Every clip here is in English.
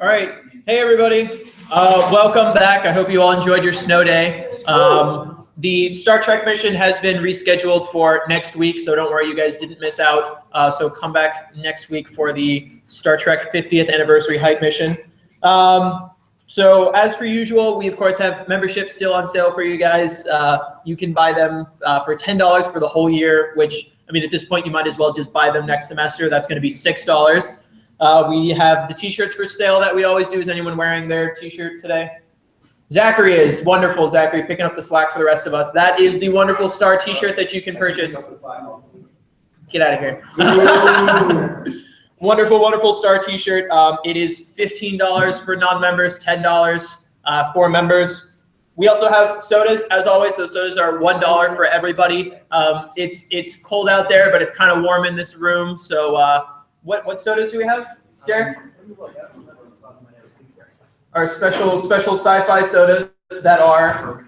All right. Hey, everybody. Welcome back. I hope you all enjoyed your snow day. The Star Trek mission has been rescheduled for next week, so don't worry, you guys didn't miss out. So come back next week for the Star Trek 50th anniversary hike mission. So as per usual, we of course have memberships still on sale for you guys. You can buy them for $10 for the whole year, which, I mean, at this point, you might as well just buy them next semester. That's going to be $6. We have the t-shirts for sale that we always do. Is anyone wearing their t-shirt today? Zachary is. Wonderful, Zachary, picking up the slack for the rest of us. That is the wonderful Star t-shirt that you can purchase. Get out of here. Wonderful, wonderful Star t-shirt. It is $15 for non-members, $10 for members. We also have sodas, as always. So sodas are $1 for everybody. It's cold out there, but it's kind of warm in this room. So what sodas do we have, Derek? Our special sci-fi sodas that are.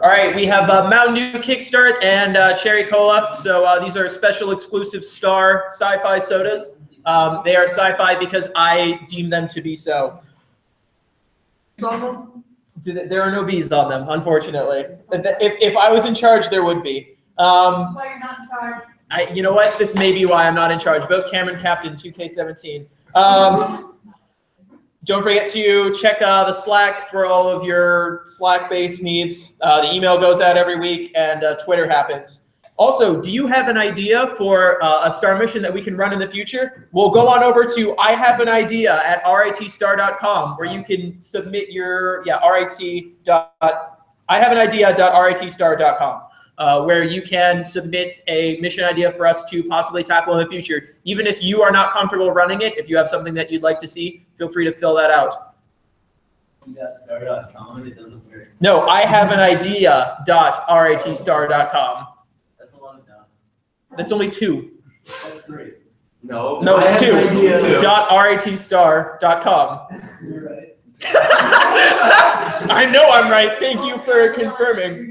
All right, we have Mountain Dew Kickstart and Cherry Cola. So these are special exclusive Star sci-fi sodas. They are sci-fi because I deem them to be so. There are no bees on them, unfortunately. If I was in charge, there would be. That's why you're not in charge. You know what? This may be why I'm not in charge. Vote Cameron Captain 2K17. Don't forget to check the Slack for all of your Slack-based needs. The email goes out every week, and Twitter happens. Also, do you have an idea for a star mission that we can run in the future? We'll go on over to ihaveanidea@ritstar.com, where you can submit your ihaveanidea.ritstar.com. Where you can submit a mission idea for us to possibly tackle in the future. Even if you are not comfortable running it, if you have something that you'd like to see, feel free to fill that out. Star.com, it doesn't work. No, ihaveanidea.ritstar.com. That's a lot of dots. That's only 2. That's 3. No, it's 2. .ritstar.com. You're right. I know I'm right. Thank you for confirming.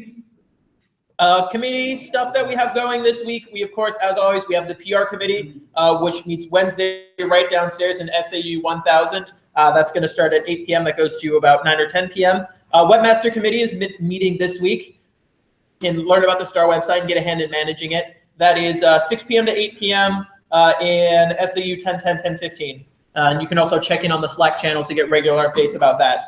Committee stuff that we have going this week. We, of course, as always, we have the PR committee, which meets Wednesday right downstairs in SAU 1000. That's going to start at 8 p.m. That goes to about 9 or 10 p.m. Webmaster committee is meeting this week. You can learn about the STAR website and get a hand in managing it. That is 6 p.m. to 8 p.m. In SAU 1010-1015. And you can also check in on the Slack channel to get regular updates about that.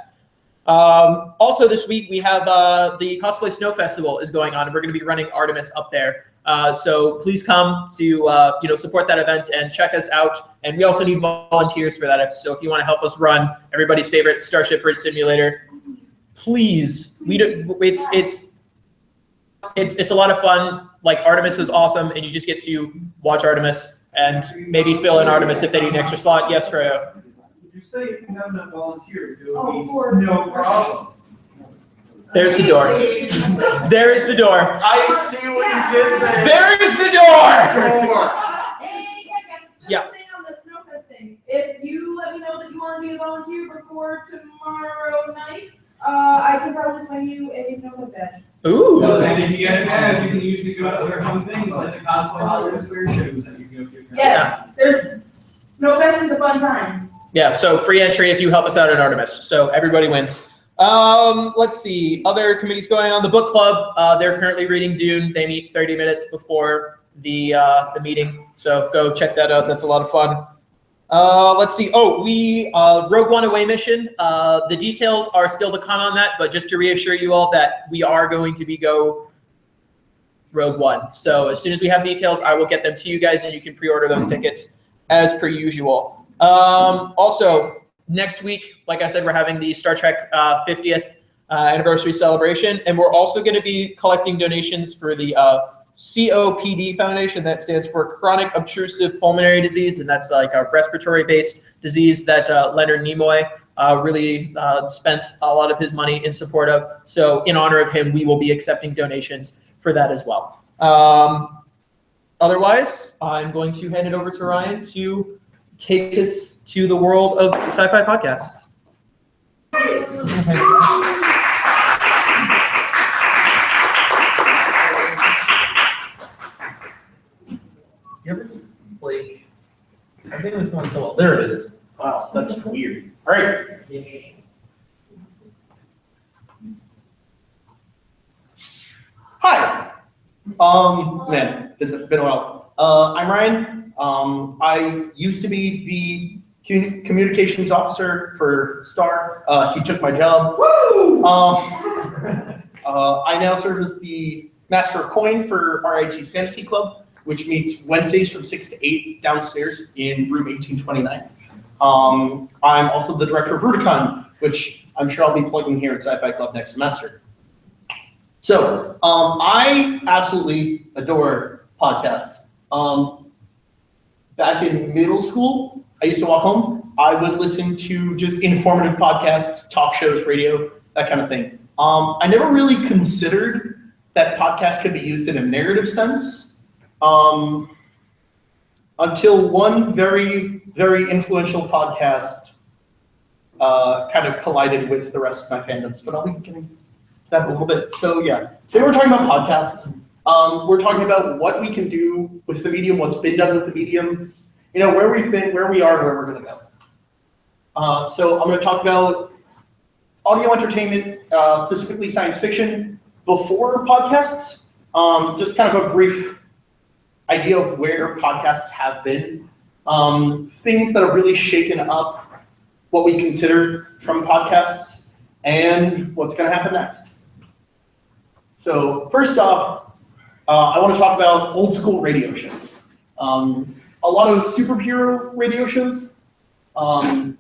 Also this week we have the Cosplay Snow Festival is going on, and we're going to be running Artemis up there. So please come to support that event and check us out. And we also need volunteers for that. So if you want to help us run everybody's favorite Starship Bridge simulator, please. It's a lot of fun. Like, Artemis is awesome, and you just get to watch Artemis and maybe fill in Artemis if they need an extra slot. Yes, Freya. You say if you have enough volunteers, it would be no problem. There's the door. There is the door. I see what you did there. There is the door. Hey, just Yeah. a thing on the Snowfest thing. If you let me know that you want to be a volunteer before tomorrow night, I can probably send you a Snowfest badge. Ooh. And if you get a badge, you can use to go to other fun things like the Cosplay Hollywood Square shows that you can go to. Yes, Snowfest is a fun time. Yeah, so free entry if you help us out in Artemis. So everybody wins. Let's see, other committees going on. The book club, they're currently reading Dune. They meet 30 minutes before the meeting. So go check that out. That's a lot of fun. Let's see. Oh, we Rogue One away mission. The details are still to come on that, but just to reassure you all that we are going to be Rogue One. So as soon as we have details, I will get them to you guys, and you can pre-order those tickets as per usual. Also, next week, like I said, we're having the Star Trek 50th anniversary celebration, and we're also going to be collecting donations for the COPD Foundation. That stands for Chronic Obstructive Pulmonary Disease, and that's like a respiratory-based disease that Leonard Nimoy really spent a lot of his money in support of. So in honor of him, we will be accepting donations for that as well. Otherwise, I'm going to hand it over to Ryan to take us to the world of Sci-Fi Podcast. You ever just, like, I think it was going so well. There it is. Wow, that's weird. All right. Hi. Man, it's been a while. I'm Ryan. I used to be the communications officer for Star. He took my job. Woo! I now serve as the Master of Coin for RIG's Fantasy Club, which meets Wednesdays from 6 to 8 downstairs in room 1829. I'm also the director of Rubicon, which I'm sure I'll be plugging here at SciFi Club next semester. So I absolutely adore podcasts. Back in middle school, I used to walk home. I would listen to just informative podcasts, talk shows, radio, that kind of thing. I never really considered that podcasts could be used in a narrative sense until one very, very influential podcast kind of collided with the rest of my fandoms. But I'll be getting to that in a little bit. So yeah, today we're talking about podcasts. We're talking about what we can do with the medium, what's been done with the medium, you know, where we've been, where we are, and where we're going to go. So I'm going to talk about audio entertainment, specifically science fiction, before podcasts. Just kind of a brief idea of where podcasts have been. Things that have really shaken up what we consider from podcasts, and what's going to happen next. So first off, I want to talk about old school radio shows. A lot of superhero radio shows, a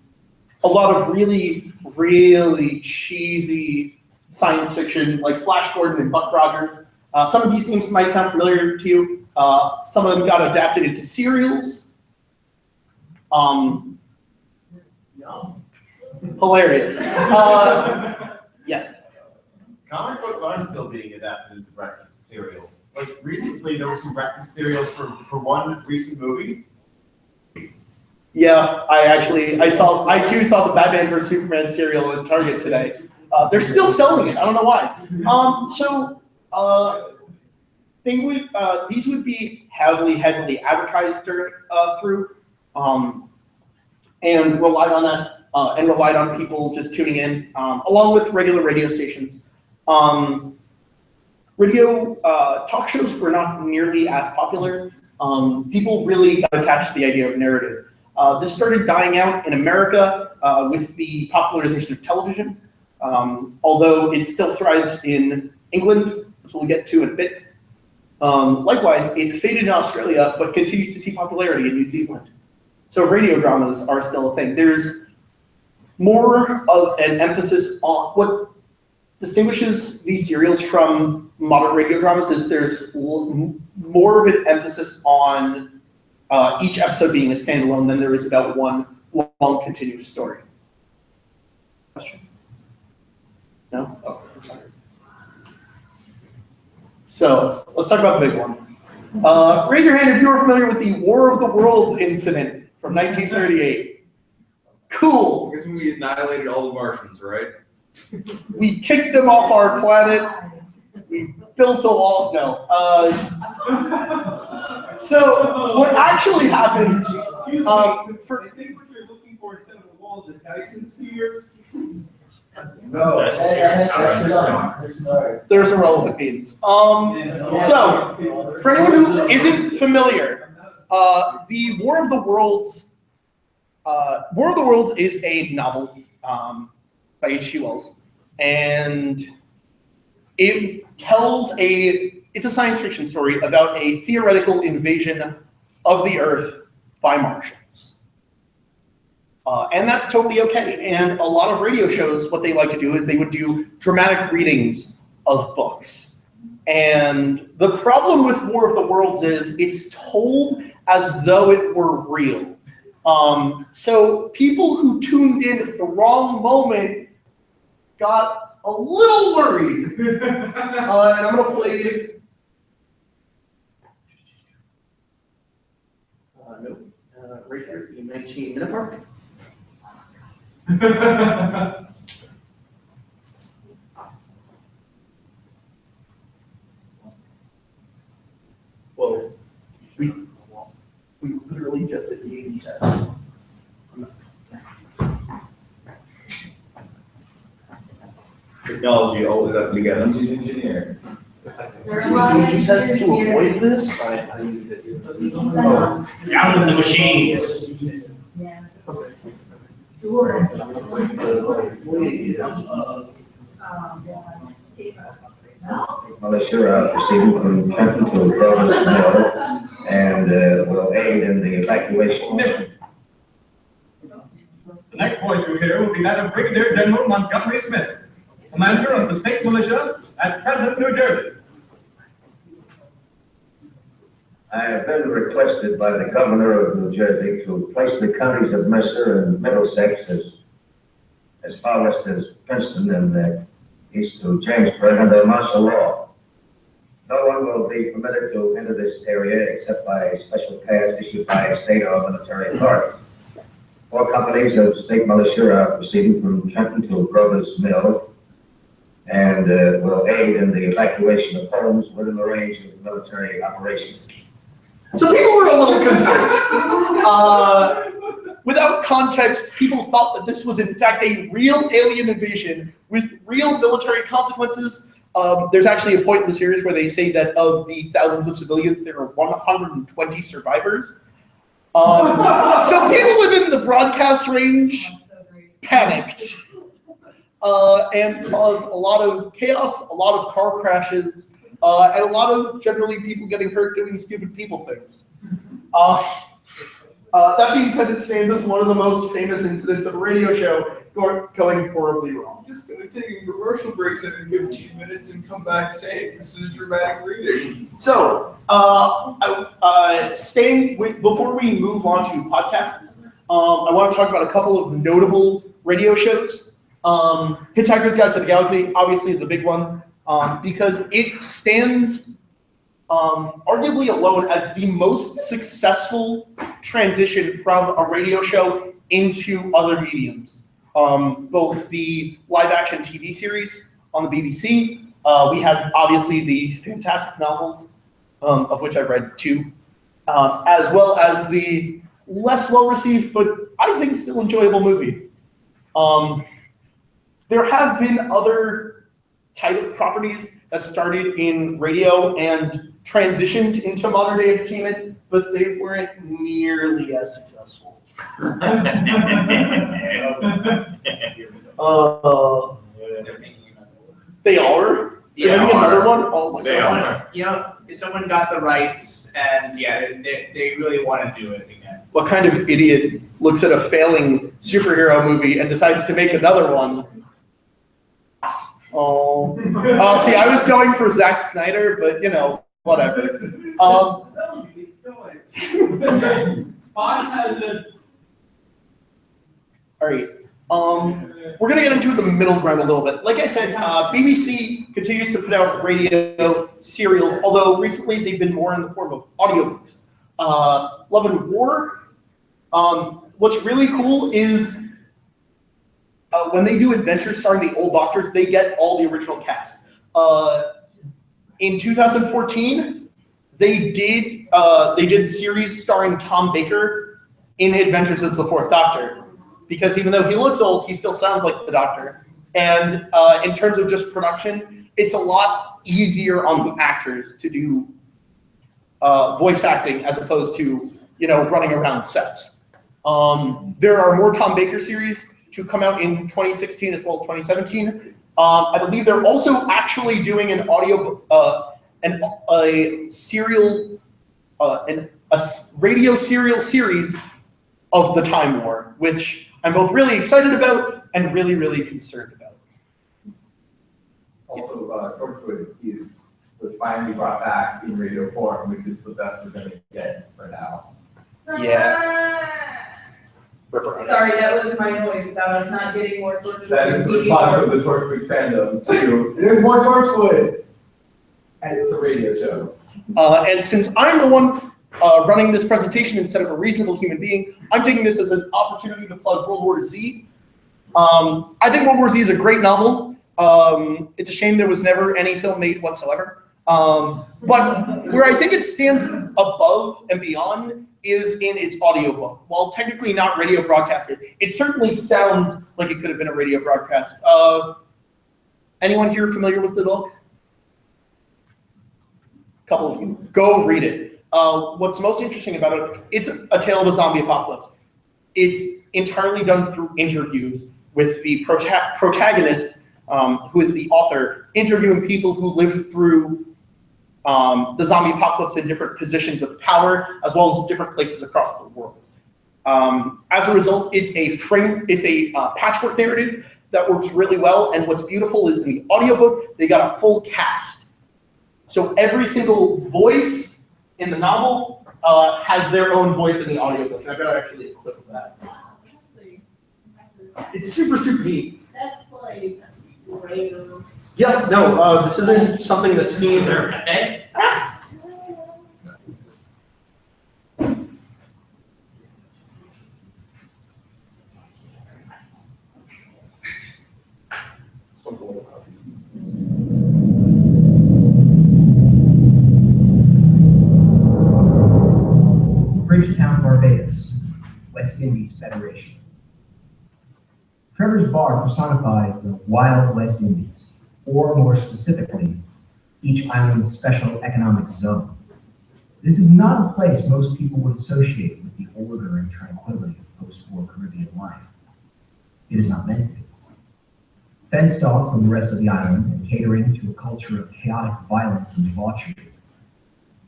lot of really, really cheesy science fiction, like Flash Gordon and Buck Rogers. Some of these names might sound familiar to you. Some of them got adapted into serials. No. Hilarious. Yes. Comic books are still being adapted into breakfast cereals. Like recently, there were some breakfast cereals for one recent movie. Yeah, I too saw the Batman vs Superman cereal in Target today. They're still selling it. I don't know why. These would be heavily advertised through, and relied on that, and relied on people just tuning in, along with regular radio stations. Radio talk shows were not nearly as popular. People really got attached to the idea of narrative. This started dying out in America with the popularization of television, although it still thrives in England, which we'll get to in a bit. Likewise, it faded in Australia, but continues to see popularity in New Zealand. So radio dramas are still a thing. There's more of an emphasis on what distinguishes these serials from modern radio dramas is there's more of an emphasis on each episode being a standalone than there is about one long continuous story. Question? No? Oh, sorry. So let's talk about the big one. Raise your hand if you are familiar with the War of the Worlds incident from 1938. Cool. I guess when we annihilated all the Martians, right? We kicked them off our planet. We built a wall. No. So what actually happened? I think what you're looking for instead of a wall is a Dyson sphere. No. There's irrelevant beans. So for anyone who isn't familiar, the War of the Worlds is a novel by H.G. Wells, and it's a science fiction story about a theoretical invasion of the Earth by Martians. And that's totally okay. And a lot of radio shows, what they like to do is they would do dramatic readings of books. And the problem with War of the Worlds is it's told as though it were real. So people who tuned in at the wrong moment got a little worried. And I'm going to play it. Right here, the 19-minute mark. Whoa. We literally just did the A/B test. Technology always up to get us. Engineer. There are a lot of A/B test to engineers avoid this? Down with the machines. Yeah. Militia proceeding from Trenton to Grover's Mill and will aid in the evacuation mission. The next voice you hear will be that of Brigadier General Montgomery Smith, commander of the state militia at Trenton, New Jersey. I have been requested by the governor of New Jersey to place the counties of Mercer and Middlesex as far west as Princeton and east to Jamesburg under martial law. No one will be permitted to enter this area except by a special pass issued by a state or military authority. 4 companies of state militia are proceeding from Trenton to Grover's Mill and will aid in the evacuation of homes within the range of military operations. So people were a little concerned. Without context, people thought that this was in fact a real alien invasion with real military consequences. There's actually a point in the series where they say that of the thousands of civilians, there are 120 survivors. So people within the broadcast range panicked and caused a lot of chaos, a lot of car crashes, and a lot of generally people getting hurt doing stupid people things. That being said, it stands as one of the most famous incidents of a radio show going horribly wrong. I'm just going to take a commercial break in 15 minutes and come back saying this is a dramatic reading. So, before we move on to podcasts, I want to talk about a couple of notable radio shows. Hitchhiker's Guide to the Galaxy, obviously the big one, because it stands arguably alone as the most successful transition from a radio show into other mediums. Both the live-action TV series on the BBC, we had obviously the fantastic novels, of which I've read 2, as well as the less well-received, but I think still enjoyable movie. There have been other title properties that started in radio and transitioned into modern day entertainment, but they weren't nearly as successful. They are? Yeah, Maybe another one? Oh my They God. are. You know, someone got the rights, and yeah, they really want to do it again. What kind of idiot looks at a failing superhero movie and decides to make another one? Oh, see, I was going for Zack Snyder, but you know, whatever. Fox has a All right. We're gonna get into the middle ground a little bit. Like I said, BBC continues to put out radio serials, although recently they've been more in the form of audiobooks. Love and War. What's really cool is when they do adventures starring the old Doctors, they get all the original cast. In 2014, they did series starring Tom Baker in Adventures as the Fourth Doctor. Because even though he looks old, he still sounds like the Doctor. And in terms of just production, it's a lot easier on the actors to do voice acting as opposed to, you know, running around sets. There are more Tom Baker series to come out in 2016 as well as 2017. I believe they're also actually doing an audio, a radio serial series of the Time War, which I'm both really excited about and really, really concerned about. Also, Torchwood was finally brought back in radio form, which is the best we're going to get for now. Yeah. Sorry, that was my noise about us not getting more Torchwood. That is the response of the Torchwood fandom too. There's more Torchwood, and it's a radio show. And since I'm the one running this presentation instead of a reasonable human being, I'm taking this as an opportunity to plug World War Z. I think World War Z is a great novel. It's a shame there was never any film made whatsoever. But where I think it stands above and beyond is in its audiobook. While technically not radio broadcasted, it certainly sounds like it could have been a radio broadcast. Anyone here familiar with the book? A couple of you. Go read it. What's most interesting about it, it's a tale of a zombie apocalypse. It's entirely done through interviews with the protagonist, who is the author, interviewing people who lived through the zombie apocalypse in different positions of power, as well as different places across the world. As a result, it's a patchwork narrative that works really well. And what's beautiful is in the audiobook, they got a full cast. So every single voice in the novel has their own voice in the audiobook. And I've got actually a clip of that. It's super, super neat. That's like rare. Yeah, no, this isn't something that's seen there. Okay. Bridgetown, Barbados, West Indies Federation. Trevor's bar personifies the wild West Indies, or more specifically, each island's special economic zone. This is not a place most people would associate with the order and tranquility of post-war Caribbean life. It is not meant to be. Fenced off from the rest of the island and catering to a culture of chaotic violence and debauchery,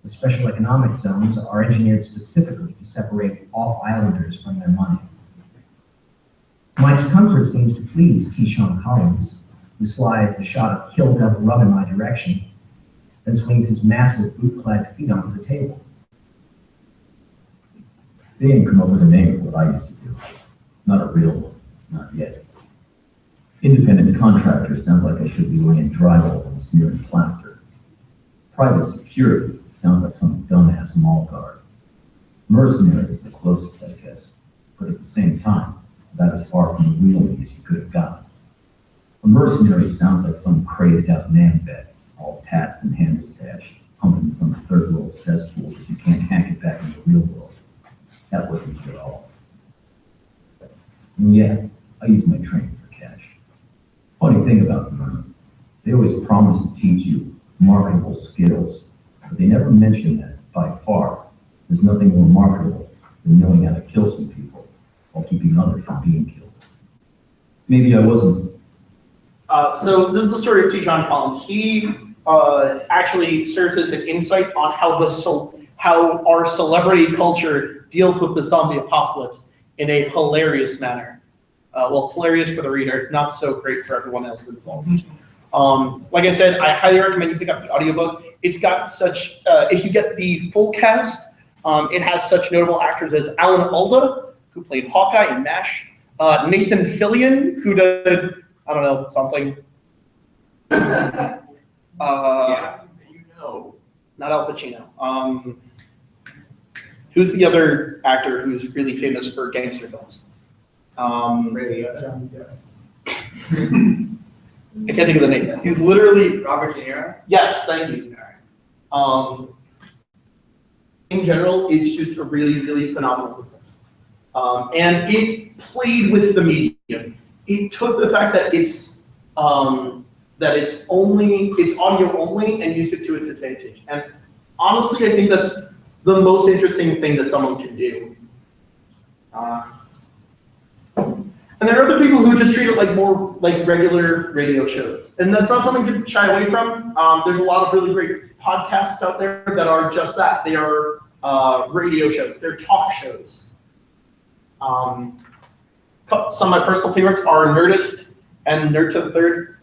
the special economic zones are engineered specifically to separate off-islanders from their money. Mike's comfort seems to please Keyshawn Collins, who slides a shot of killed up rub in my direction, then swings his massive boot-clad feet onto the table. They didn't come up with a name for what I used to do. Not a real one, not yet. Independent contractor sounds like I should be laying drywall and smearing plaster. Private security sounds like some dumbass mall guard. Mercenary is the closest, I guess, but at the same time, about as far from the wheeling as you could have gotten. A mercenary sounds like some crazed out man vet, all tats and hand mustache, humping some third world cesspool because you can't hack it back in the real world. That wasn't me at all. And yeah, I use my training for cash. Funny thing about the Army, they always promise to teach you marketable skills, but they never mention that, by far, there's nothing more marketable than knowing how to kill some people while keeping others from being killed. Maybe I wasn't. So this is the story of Keyshawn Collins. He actually serves as an insight on how our celebrity culture deals with the zombie apocalypse in a hilarious manner. Well, hilarious for the reader, not so great for everyone else involved. Like I said, I highly recommend you pick up the audiobook. It's got such, if you get the full cast, it has such notable actors as Alan Alda, who played Hawkeye in MASH, Nathan Fillion, who did, I don't know, something. Yeah, you know. Not Al Pacino. Who's the other actor who's really famous for gangster films? I can't think of the name. He's literally Robert De Niro? Yes, thank you. In general, it's just a really, really phenomenal film. And it played with the medium. It took the fact that it's audio only and used it to its advantage. And honestly, I think that's the most interesting thing that someone can do. And there are other people who just treat it like more like regular radio shows. And that's not something to shy away from. There's a lot of really great podcasts out there that are just that. They are radio shows. They're talk shows. Some of my personal favorites are Nerdist and Nerd to the Third.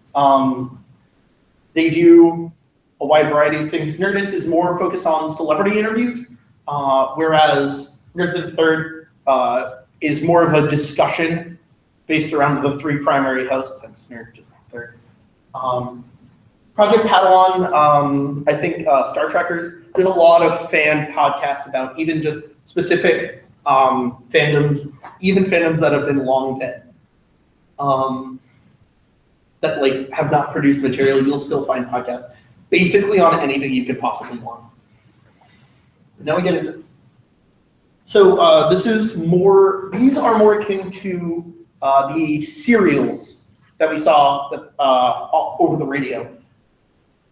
They do a wide variety of things. Nerdist is more focused on celebrity interviews, whereas Nerd to the Third is more of a discussion based around the three primary hosts. That's Nerd to the Third. Project Padawan, I think Star Trekkers. There's a lot of fan podcasts about even just specific fandoms, even fandoms that have been long dead, that like have not produced material. You'll still find podcasts. basically on anything you could possibly want. Now we get into. So these are more akin to the serials that we saw over the radio.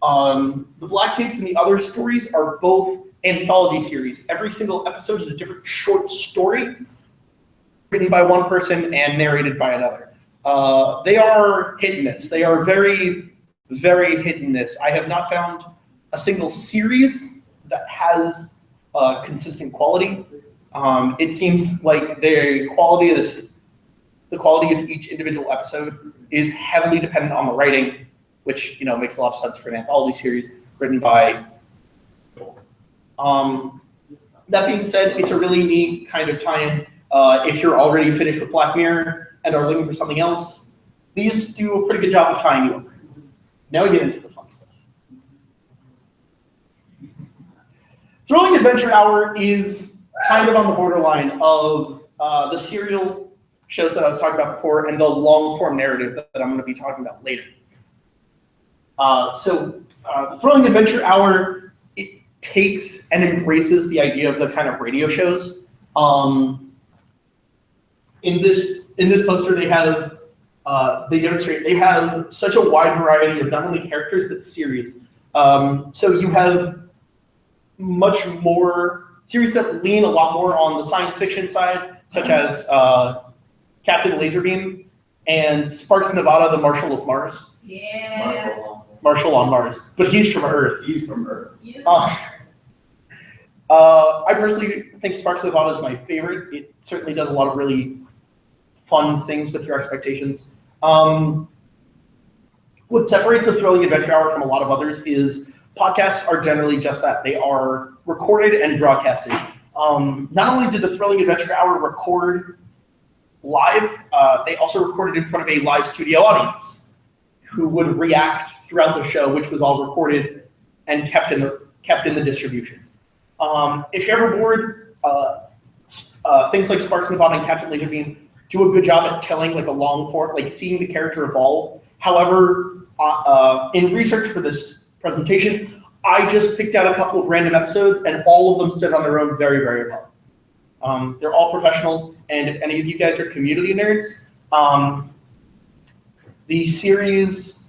The Black Tapes and the other stories are both anthology series. Every single episode is a different short story written by one person and narrated by another. They are hit and miss. They are very, very hit and miss. I have not found a single series that has consistent quality. It seems like the quality of each individual episode is heavily dependent on the writing, which makes a lot of sense for an anthology series written by. That being said, it's a really neat kind of tie-in. If you're already finished with Black Mirror and are looking for something else, these do a pretty good job of tying you over. Now we get into the fun stuff. Thrilling Adventure Hour is kind of on the borderline of the serial shows that I was talking about before and the long-form narrative that I'm going to be talking about later. The Thrilling Adventure Hour, it takes and embraces the idea of the kind of radio shows. In this poster, they demonstrate they have such a wide variety of not only characters but series. So you have much more series that lean a lot more on the science fiction side, such as Captain Laserbeam and Sparks Nevada, the Marshal of Mars. Yeah. Marshal on Mars, but he's from Earth. He's from Earth. I personally think Sparks Nevada is my favorite. It certainly does a lot of really fun things with your expectations. What separates the Thrilling Adventure Hour from a lot of others is podcasts are generally just that. They are recorded and broadcasted. Not only did the Thrilling Adventure Hour record live, they also recorded in front of a live studio audience who would react throughout the show, which was all recorded and kept in the distribution. If you're ever bored, things like Sparks Nevada and Captain Laserbeam do a good job at telling like a long form, like seeing the character evolve. However, in research for this presentation, I just picked out a couple of random episodes, and all of them stood on their own very, very well. They're all professionals, and if any of you guys are community nerds, the series,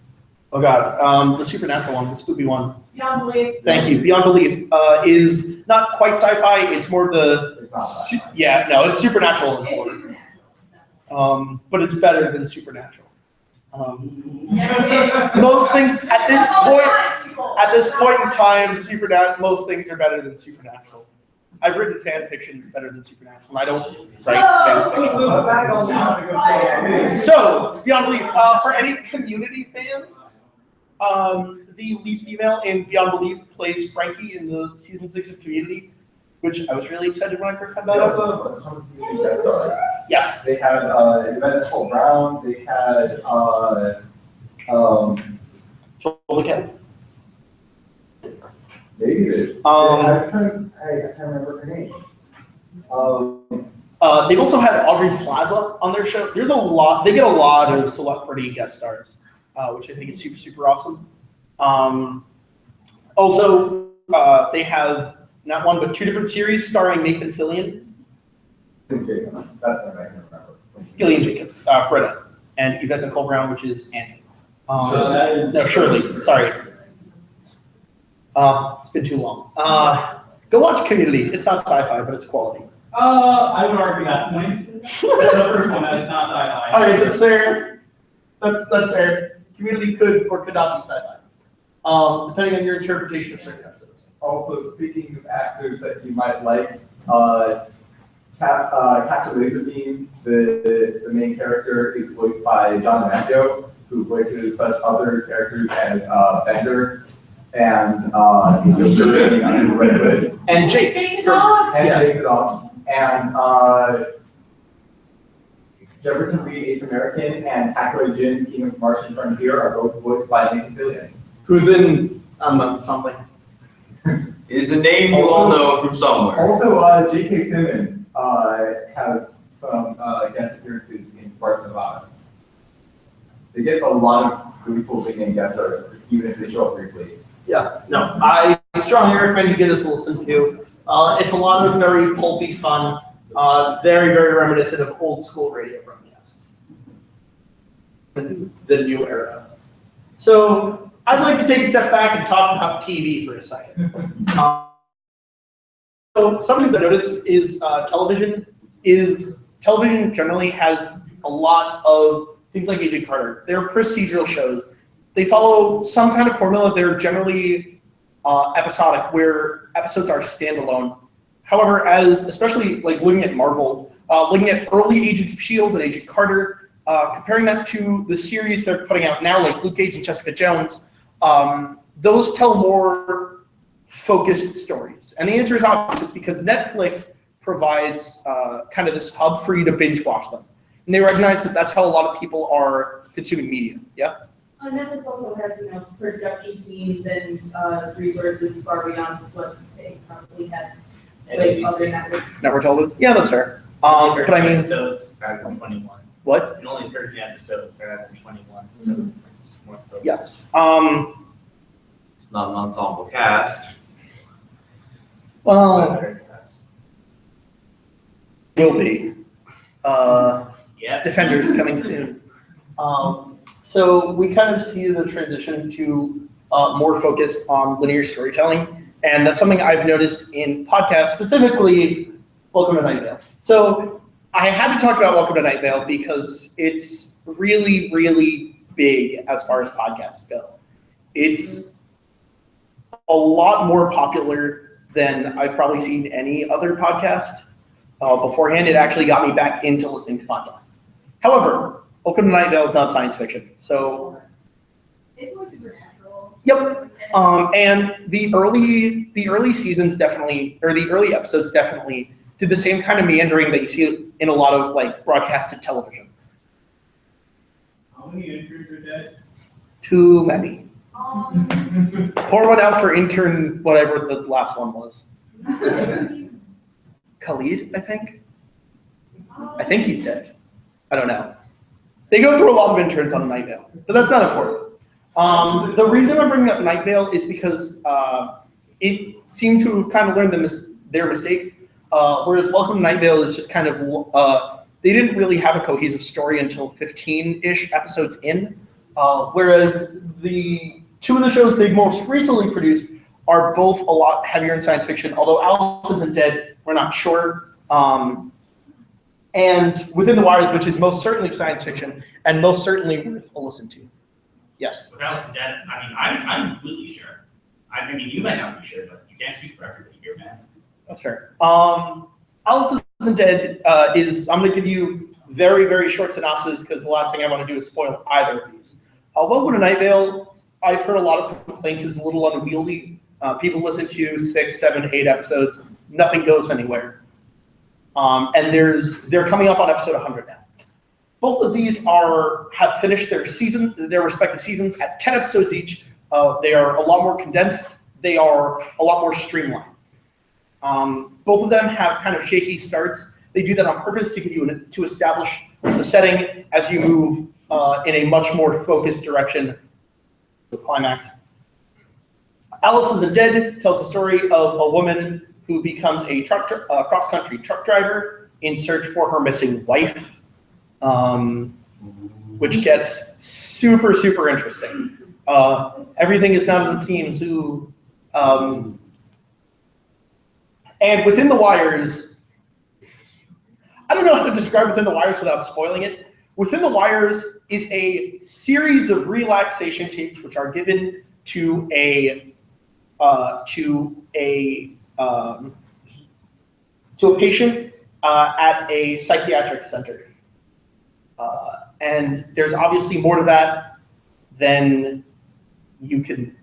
the supernatural one, the spooky one. Beyond Belief. Thank you. Beyond Belief is not quite sci-fi. It's more the it's supernatural. It's supernatural. But it's better than supernatural. Most things at this point in time, most things are better than supernatural. I've written fan fiction that's better than supernatural, and I don't write fan fiction. So, Beyond Belief, for any community fans, the lead female in Beyond Belief plays Frankie in the season 6 of Community, which I was really excited when I first found that out. Yes. They had Nicole Brown. They had look at. Maybe they. I can't remember her name. They've also had Aubrey Plaza on their show. There's a lot. They get a lot of celebrity guest stars, which I think is super, super awesome. Also, they have not one but 2 different series starring Nathan Fillion. That's what I can remember. Gillian Jacobs, Britta, and Yvette Nicole Brown, which is Annie. Shirley. Sorry. It's been too long. Go watch Community. It's not sci-fi, but it's quality. I would argue that point. That's the first one that's not sci-fi. All right, that's fair. That's fair. Community could or could not be sci-fi, depending on your interpretation of certain episodes. Also, speaking of actors that you might like, Captain Laserbeam, the main character, is voiced by John Maggio, who voices such other characters as Bender and Red Hood. And Jake. Jake the dog. Jake the dog. And Jefferson Reed, Ace American, and Hackaway Jim, King of Martian Frontier, are both voiced by Nathan Fillion. Who's in something. Is a name you all know from somewhere. Also, J.K. Simmons has some guest appearances in Sparks Nevada. They get a lot of really cool big name guest stars, even if they show up briefly. Yeah, no, I strongly recommend you give this a listen to. It's a lot of very pulpy fun, very, very reminiscent of old school radio broadcasts. The new era. So I'd like to take a step back and talk about TV for a second. So something to notice is television generally has a lot of things like Agent Carter. They're procedural shows. They follow some kind of formula. They're generally episodic, where episodes are standalone. However, especially like looking at Marvel, looking at early Agents of S.H.I.E.L.D. and Agent Carter, comparing that to the series they're putting out now, like Luke Cage and Jessica Jones, those tell more focused stories. And the answer is obvious. It's because Netflix provides kind of this hub for you to binge watch them. And they recognize that that's how a lot of people are consuming media. Yeah? Netflix also has, production teams and resources far beyond what they probably had with other networks. Network television? Yeah, that's fair. But I mean, episodes rather than 21. What? And only 30 episodes rather than 21. So it's more focused. Yes. It's not an ensemble cast. Well, will be. Defenders coming soon. So we kind of see the transition to more focus on linear storytelling, and that's something I've noticed in podcasts, specifically Welcome to Night Vale. So I had to talk about Welcome to Night Vale because it's really, really big as far as podcasts go. It's a lot more popular than I've probably seen any other podcast. Beforehand, it actually got me back into listening to podcasts. However, Welcome to Night Vale is not science fiction, so. It's more supernatural. Yep. And the early seasons definitely, or the early episodes definitely did the same kind of meandering that you see in a lot of like broadcasted television. How many interns are dead? Too many. Pour one out for intern, whatever the last one was. Khalid, I think. I think he's dead. I don't know. They go through a lot of interns on Night Vale, but that's not important. The reason I'm bringing up Night Vale is because it seemed to have kind of learned their mistakes, whereas Welcome to Night Vale is just kind of, they didn't really have a cohesive story until 15-ish episodes in, whereas the two of the shows they've most recently produced are both a lot heavier in science fiction, although Alice isn't dead, we're not sure. And Within the Wires, which is most certainly science fiction, and most certainly worth a listen to. Yes? With Alison dead, I mean, I'm completely sure. I mean, you might not be sure, but you can't speak for everybody here, man. That's fair. Alice Isn't Dead is, I'm going to give you very, very short synopsis because the last thing I want to do is spoil either of these. Welcome to Night Vale, I've heard a lot of complaints is a little unwieldy. People listen to 6, 7, 8 episodes, nothing goes anywhere. And they're coming up on episode 100 now. Both of these have finished their respective seasons at 10 episodes each. They are a lot more condensed. They are a lot more streamlined. Both of them have kind of shaky starts. They do that on purpose to give you to establish the setting as you move in a much more focused direction. The climax. Alice Isn't Dead tells the story of a woman who becomes a cross-country truck driver in search for her missing wife, which gets super, super interesting. Everything is not as it seems. And Within the Wires, I don't know how to describe Within the Wires without spoiling it. Within the Wires is a series of relaxation tapes which are given to a patient at a psychiatric center. And there's obviously more to that than you can,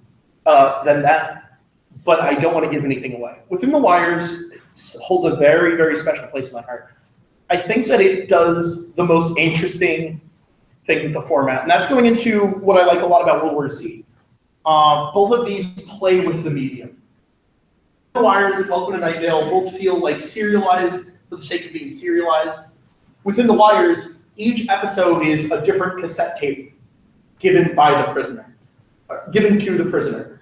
than that, but I don't want to give anything away. Within the Wires holds a very, very special place in my heart. I think that it does the most interesting thing with the format, and that's going into what I like a lot about World War Z. Both of these play with the medium. The Wires and Welcome to Night Vale both feel like serialized for the sake of being serialized. Within the Wires, each episode is a different cassette tape given to the prisoner.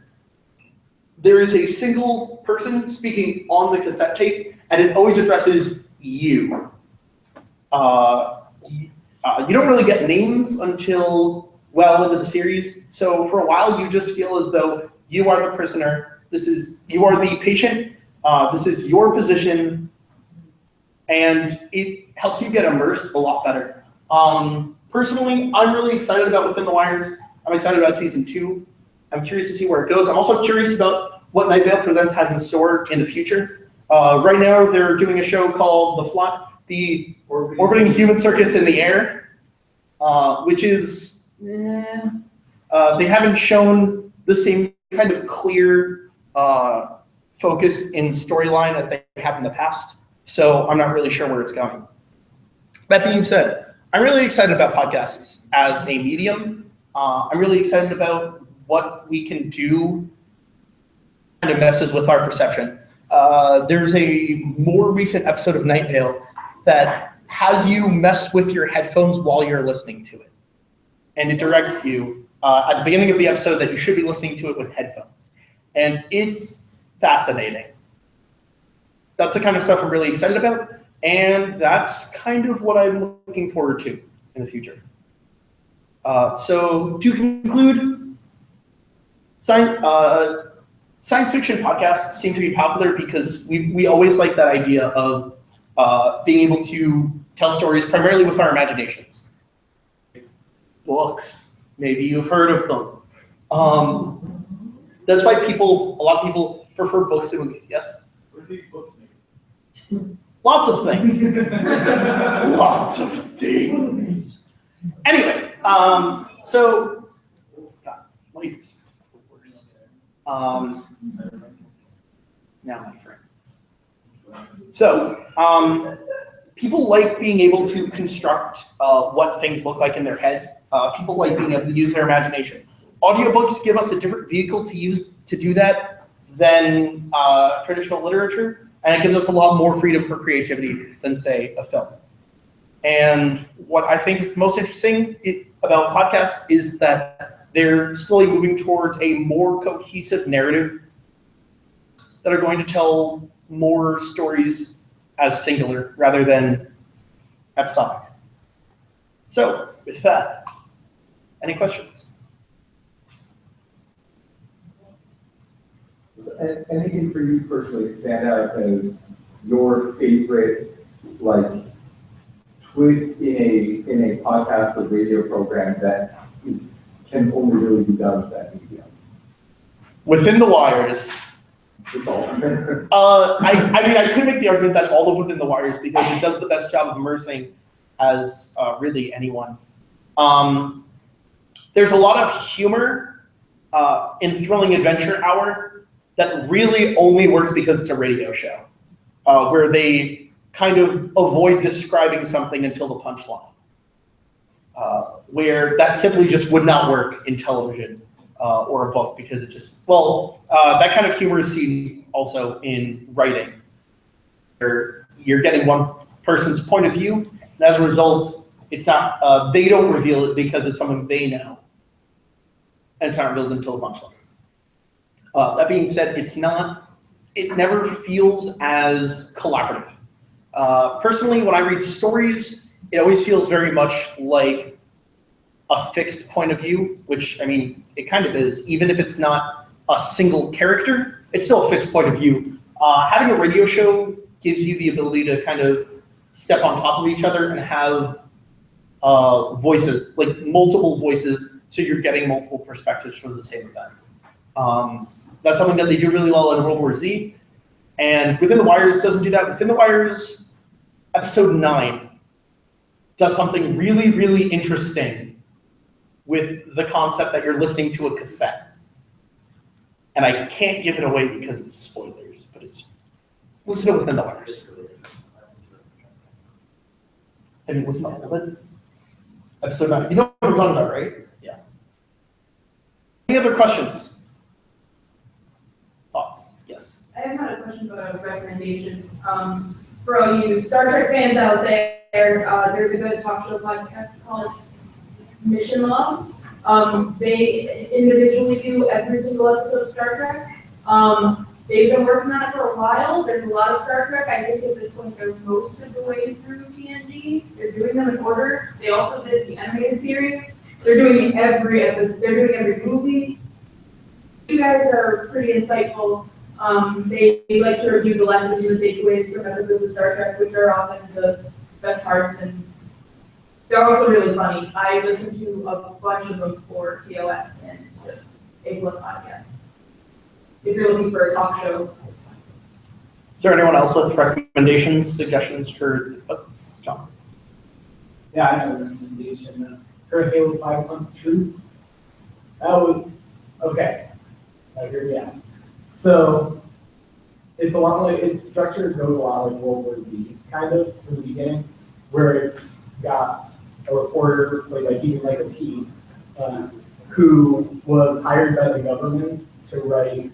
there is a single person speaking on the cassette tape, and it always addresses you. You don't really get names until well into the series, so for a while you just feel as though you are the prisoner. You are the patient. This is your position, and it helps you get immersed a lot better. Personally, I'm really excited about Within the Wires. I'm excited about season 2. I'm curious to see where it goes. I'm also curious about what Night Vale Presents has in store in the future. Right now, they're doing a show called the Orbiting Human Circus in the Air, which is, they haven't shown the same kind of clear focus in storyline as they have in the past, so I'm not really sure where it's going. That being said, I'm really excited about podcasts as a medium. I'm really excited about what we can do kind of messes with our perception. There's a more recent episode of Night Vale that has you mess with your headphones while you're listening to it. And it directs you at the beginning of the episode that you should be listening to it with headphones. And it's fascinating. That's the kind of stuff I'm really excited about. And that's kind of what I'm looking forward to in the future. So to conclude, science fiction podcasts seem to be popular because we always like that idea of being able to tell stories primarily with our imaginations. Books, maybe you've heard of them. That's why a lot of people prefer books to movies. Yes? What are these books made? Lots of things. Lots of things. Anyway, so, God, what is worse? Now, my friend. So, people like being able to construct what things look like in their head. People like being able to use their imagination. Audiobooks give us a different vehicle to use to do that than traditional literature, and it gives us a lot more freedom for creativity than, say, a film. And what I think is most interesting about podcasts is that they're slowly moving towards a more cohesive narrative that are going to tell more stories as singular rather than episodic. So, with that, any questions? Does anything for you personally stand out as your favorite, like, twist in a podcast or radio program that can only really be done with that medium? Within the Wires. Just all. I mean, I could make the argument that all of Within the Wires, because it does the best job of immersing as really anyone. There's a lot of humor in Thrilling Adventure Hour that really only works because it's a radio show, where they kind of avoid describing something until the punchline, where that simply just would not work in television or a book, because it just, that kind of humor is seen also in writing, where you're getting one person's point of view, and as a result, it's not, they don't reveal it because it's something they know, and it's not revealed until the punchline. That being said, it never feels as collaborative. Personally, when I read stories, it always feels very much like a fixed point of view, which, I mean, it kind of is. Even if it's not a single character, it's still a fixed point of view. Having a radio show gives you the ability to kind of step on top of each other and have voices, like multiple voices, so you're getting multiple perspectives from the same event. That's something that they do really well in World War Z. And Within the Wires doesn't do that. Within the Wires, episode 9 does something really, really interesting with the concept that you're listening to a cassette. And I can't give it away because it's spoilers, but listen to Within the Wires. Have you listened to all of it? Episode 9. You know what we're talking about, right? Yeah. Any other questions? Thoughts? Yes. I have not a question, but a recommendation. For all you Star Trek fans out there, there's a good talk show podcast called Mission Logs. They individually do every single episode of Star Trek. They've been working on it for a while. There's a lot of Star Trek. I think at this point they're most of the way through TNG. They're doing them in order. They also did the animated series. They're doing every episode. They're doing every movie. You guys are pretty insightful. They like to review the lessons and the takeaways from episodes of Star Trek, which are often the best parts, and they're also really funny. I listen to a bunch of them for TOS and just A+ podcast. If you're looking for a talk show. Is there anyone else with recommendations, suggestions for John? Yeah, I know the recommendation. Her Halo 5 Month Truth. That was okay. Now here we are. So it's a lot like its structure goes a lot like World War Z, kind of from the beginning, where it's got a reporter played by Michael Key, who was hired by the government to write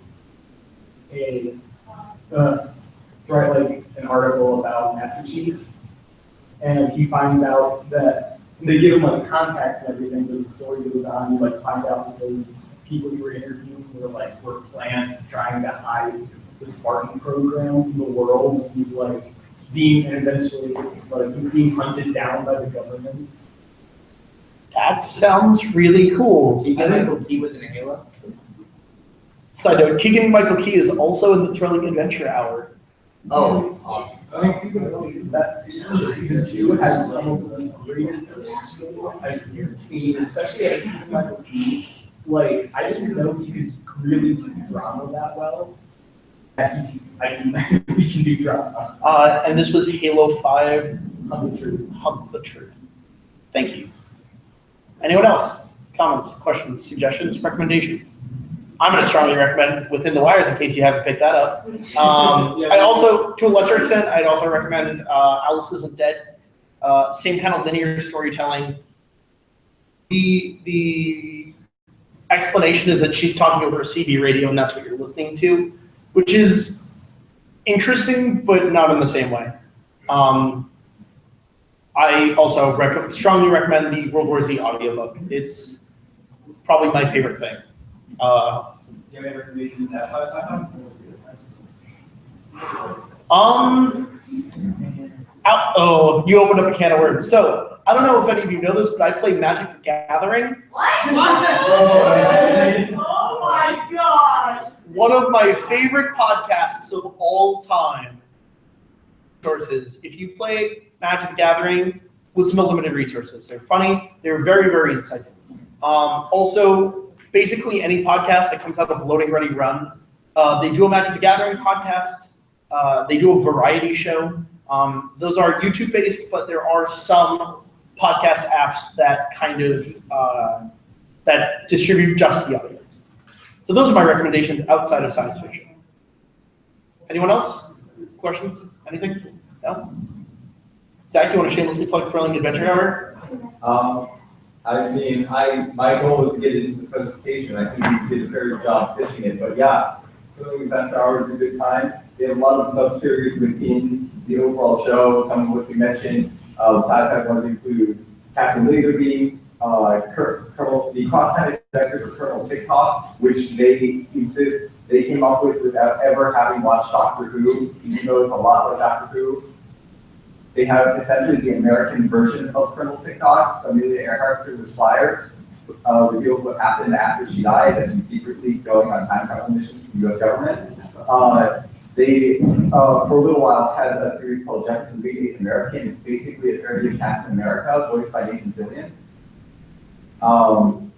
like an article about Master Chief, and he finds out that they give him like contacts and everything as the story goes on. You like find out that those people you were interviewing were plants trying to hide the Spartan program from the world, and he's like and eventually he's being hunted down by the government. That sounds really cool. Keegan-Michael Key was in Halo. Side note, Keegan-Michael Key is also in the Thrilling Adventure Hour. Oh, awesome. I think season 1 is the best. Season 2 has some of the greatest I've seen, especially at Keegan-Michael Key. Like, I didn't know he could really do drama that well. He can do drama. And this was Halo 5 Hub the Truth. Thank you. Anyone else? Comments, questions, suggestions, recommendations? I'm going to strongly recommend Within the Wires in case you haven't picked that up. I also, to a lesser extent, I'd also recommend Alice Isn't Dead. Same kind of linear storytelling. The explanation is that she's talking over a CB radio and that's what you're listening to, which is interesting, but not in the same way. I also strongly recommend the World War Z audiobook. It's probably my favorite thing. Do you have any recommendations that you opened up a can of worms. So, I don't know if any of you know this, but I play Magic the Gathering. What? Oh my god! One of my favorite podcasts of all time. Sources. If you play Magic the Gathering, listen to Limited Resources. They're funny. They're very, very insightful. Also, basically any podcast that comes out of Loading Ready Run, they do a Magic the Gathering podcast. They do a variety show. Those are YouTube-based, but there are some podcast apps that kind of that distribute just the audio. So those are my recommendations outside of science fiction. Anyone else? Questions? Anything? No? Zach, you want to shamelessly plug Thrilling Adventure Hour? I mean, my goal was to get it into the presentation. I think we did a very good job pitching it, but yeah, Thrilling Adventure Hour is a good time. They have a lot of sub-series within the overall show, some of which we mentioned. Sci-fi ones include Captain Laserbeam, the cross-time adventure for Colonel TikTok, which they insist they came up with without ever having watched Doctor Who, even though it's a lot like Doctor Who. They have essentially the American version of Colonel TikTok. Amelia Earhart, who was fired, reveals what happened after she died, and she's secretly going on time travel missions for the U.S. government. They, for a little while, had a series called Jefferson Big Ace American. It's basically a parody of Captain America, voiced by Nathan Fillion. On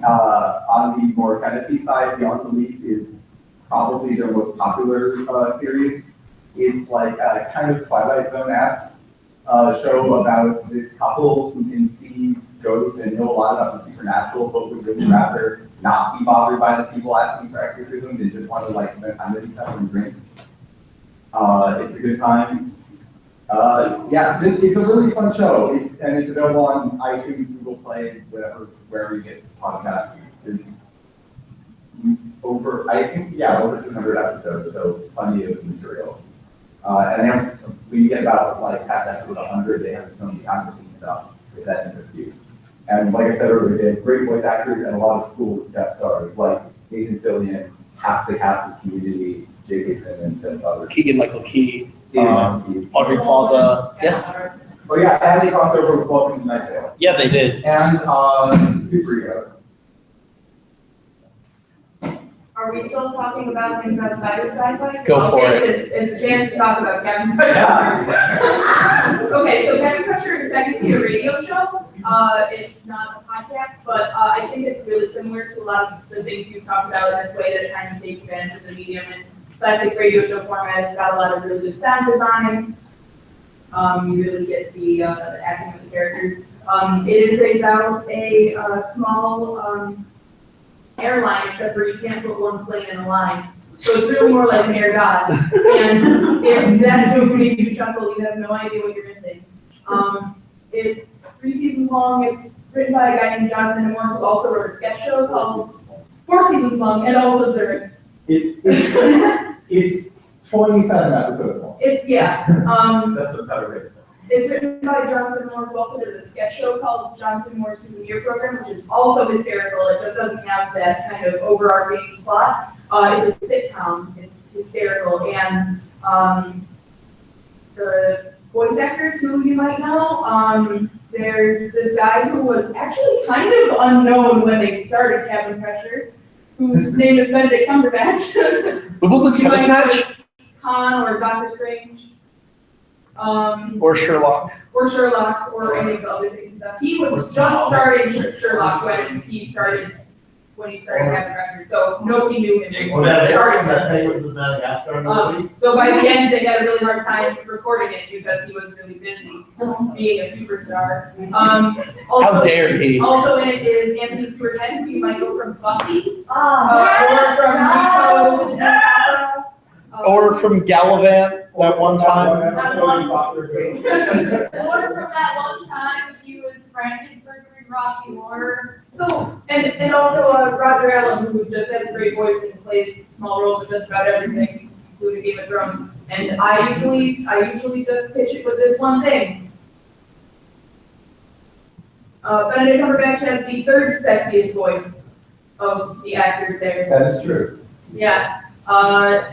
the more fantasy side, Beyond Belief is probably their most popular series. It's like a kind of Twilight Zone-esque show about this couple who can see ghosts and know a lot about the supernatural, but would really rather not be bothered by the people asking for exorcism. They just want to like spend time with each other and drink. It's a good time. Yeah, it's a really fun show, and it's available on iTunes, Google Play, wherever you get podcasts. It's over 200 episodes, so plenty of material. And when you get about like past episode 100, they have some conference and stuff if that interests you. And like I said earlier, they have great voice actors and a lot of cool guest stars like Nathan Fillion, half the community, J.K. Simmons and others. Keegan Michael Key, Keegan-Michael Key. Audrey Plaza. Yes. Oh yeah, and they crossed over with Welcome to Night Vale. Yeah, they did. And Superego. Are we still talking about things outside of sci-fi? Go for it. It's a chance to talk about Cabin Pressure. Okay, so Cabin Pressure is technically a radio show. It's not a podcast, but I think it's really similar to a lot of the things you've talked about in this way that it kind of takes advantage of the medium and classic radio show format. It's got a lot of really good sound design. You really get the acting of the characters. It is about a small airline, except for you can't put one plane in a line. So it's really more like an air god. And if that joke made you chuckle, you have no idea what you're missing. It's 3 seasons long. It's written by a guy named Jonathan Moore, who also wrote a sketch show called 4 seasons long, and also Zurich. It's 27 episodes long. It's, yeah. That's a better way to put it. It's written by Jonathan Moore, who also does a sketch show called Jonathan Moore's Souvenir Program, which is also hysterical. It just doesn't have that kind of overarching plot. It's a sitcom. It's hysterical. And the voice actors who you might know, there's this guy who was actually kind of unknown when they started Cabin Pressure, whose name is Benedict Cumberbatch. Wimbledon tennis match? Khan or Doctor Strange. Or Sherlock. Or Sherlock, or any of the other things and stuff. He was just starting Sherlock when he started Cabin Pressure, so nobody knew him. Was the Madagascar movie? Though by the end, they had a really hard time recording it because he was really busy being a superstar. How dare he? Also in it is Anthony Stewart Head, who you might know from Buffy, or from Nico. Or from Gallivant that one time. Or from that one time he was Frankenfurter in Rocky Horror. So, and also Roger Allen, who just has a great voice and plays small roles in just about everything, including Game of Thrones. And I usually just pitch it with this one thing. Benedict Cumberbatch has the 3rd sexiest voice of the actors there. That is true. Yeah.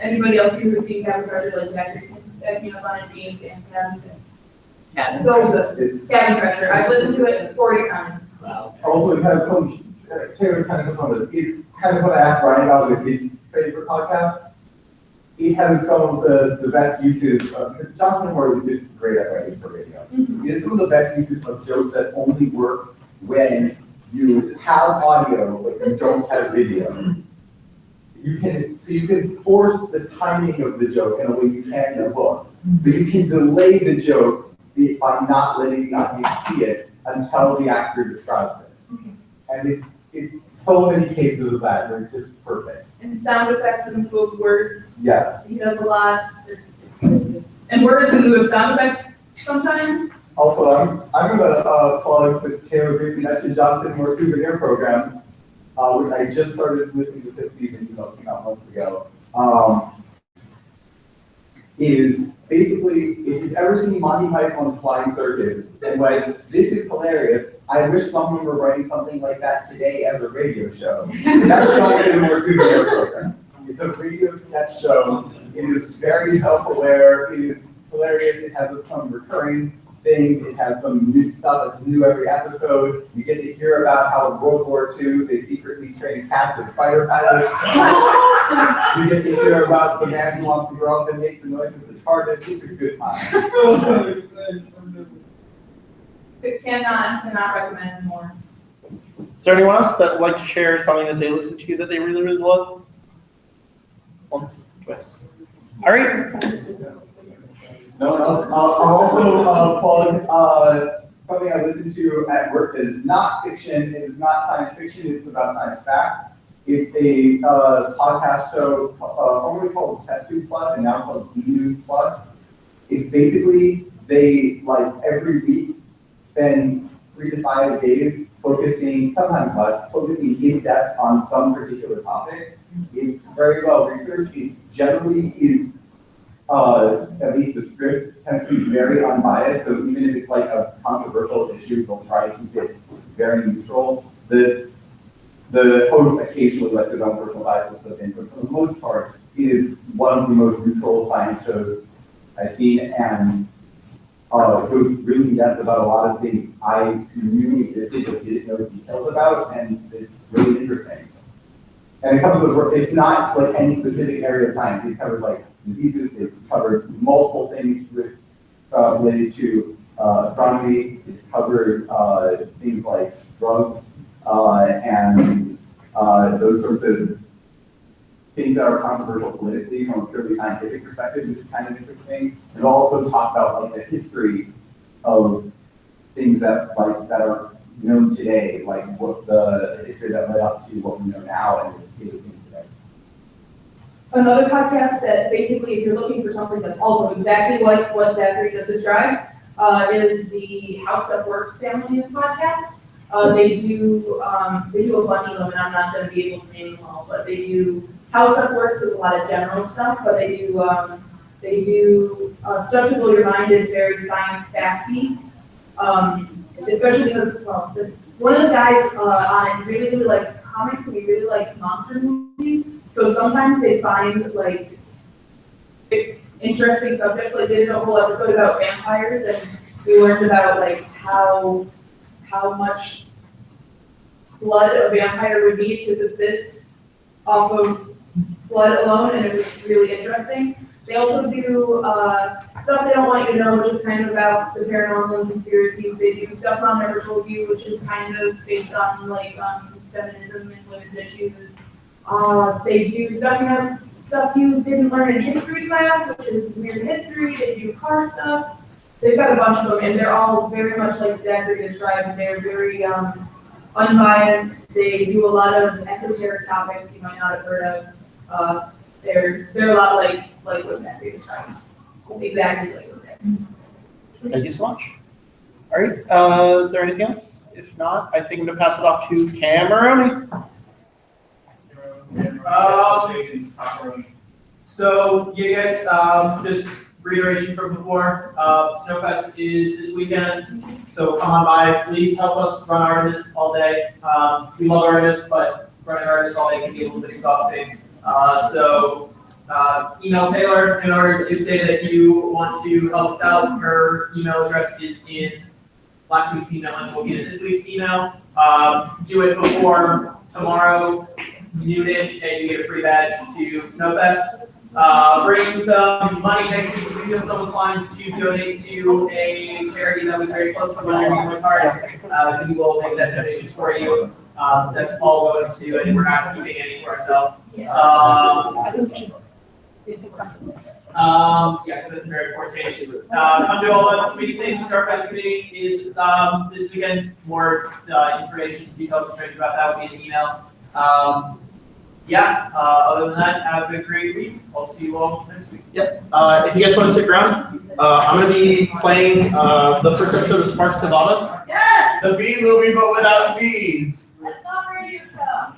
Anybody else who's seen Cabin Pressure likes acting? Peanut Butter Beans, fantastic. Yeah, so good. Cabin Pressure. I've listened to it 40 times. Wow. Also, it kind of comes, Taylor kind of comes on this. It's kind of what I asked Ryan about with his favorite podcast. It has some of the best uses of, because Jonathan Moore is great at writing for radio. It is some of the best uses of jokes that only work when you have audio, but you don't have video. You can force the timing of the joke in a way you can't in a book. But you can delay the joke by not letting the audience see it until the actor describes it. And it's so many cases of that where it's just perfect. And sound effects in both words. Yes. He does a lot. It's good. And words in lieu of sound effects sometimes. Also, I'm gonna plug Taylor briefly mentioned Jonathan Moore's Souvenir Program, which I just started listening to this season, even though it came out months ago. Is basically, if you've ever seen Monty Python's Flying Circus, and like, this is hilarious, I wish someone were writing something like that today as a radio show. That's Jonathan Moore's Souvenir Program. It's a radio sketch show. It is very self-aware. It is hilarious. It has some recurring things. It has some new stuff that's new every episode. You get to hear about how in World War II they secretly trained cats as fighter pilots. You get to hear about the man who wants to grow up and make the noise of the TARDIS. It's a good time. Cannot recommend more. Is there anyone else that would like to share something that they listen to that they really, really love? Once, twice. All right. No one else? I'll also plug something I listen to at work that is not fiction. It is not science fiction. It's about science fact. It's a podcast show formerly called Test Tube Plus and now called D News Plus. It's basically they like every week spend 3 to 5 days focusing, sometimes less, focusing in depth on some particular topic. It's very well researched. It generally is. At least the script tends to be very unbiased, so even if it's like a controversial issue, they'll try to keep it very neutral. The the host occasionally lets his own personal bias slip in, but for the most part, it is one of the most neutral science shows I've seen, and it goes really in depth about a lot of things I knew existed but didn't know details about, and it's really interesting. And it covers, it's not like any specific area of science. It covers like diseases, it covered multiple things with, related to astronomy, it covered things like drugs, and those sorts of things that are controversial politically from a purely scientific perspective, which is kind of interesting. And also talk about like the history of things that are known today, like what the history that led up to what we know now and the state of things today. Another podcast that basically, if you're looking for something that's also exactly what Zachary just described, is the How Stuff Works family of podcasts. They do a bunch of them, and I'm not going to be able to name them all, but they do. How Stuff Works is a lot of general stuff, but they do Stuff to Blow Your Mind is very science facty, especially because one of the guys on it really likes comics and he really likes monster movies. So sometimes they find like interesting subjects. Like they did a whole episode about vampires, and we learned about like how much blood a vampire would need to subsist off of blood alone, and it was really interesting. They also do stuff they don't want you to know, which is kind of about the paranormal and conspiracies. They do Stuff Mom Never Told You, which is kind of based on like feminism and women's issues. They do stuff you didn't learn in history class, which is weird history. They do car stuff. They've got a bunch of them, and they're all very much like Zachary described. They're very unbiased. They do a lot of esoteric topics you might not have heard of. They're a lot like what Zachary described. Exactly like what Zachary. Thank you so much. All right, is there anything else? If not, I think I'm gonna pass it off to Cameroni. So you guys, just reiteration from before, Snowfest is this weekend, so come on by, please help us run Artemis all day. We love Artemis, but running Artemis all day can be a little bit exhausting. Email Taylor in order to say that you want to help us out. Her email address is in last week's email and will be in this week's email. Do it before tomorrow, noonish, and you get a free badge to Snowfest. Bring some money next week if you feel so inclined to donate to a charity that was very close to my heart. We will make that donation for you. That's all going to, and we're not keeping any for ourselves. Yeah, because that's very important. Come to all the committee things. StarFest committee is this weekend. More information, detailed information about that will be in the email. Other than that, have a great week. I'll see you all next week. Yep. If you guys want to stick around, I'm going to be playing the first episode of Sparks Nevada. Yes! The bee movie, but without bees. That's not radio stuff.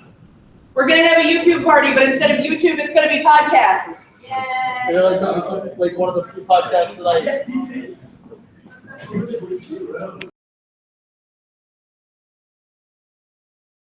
We're gonna have a YouTube party, but instead of YouTube, it's gonna be podcasts. Yay! I realized that was just like one of the few podcasts that I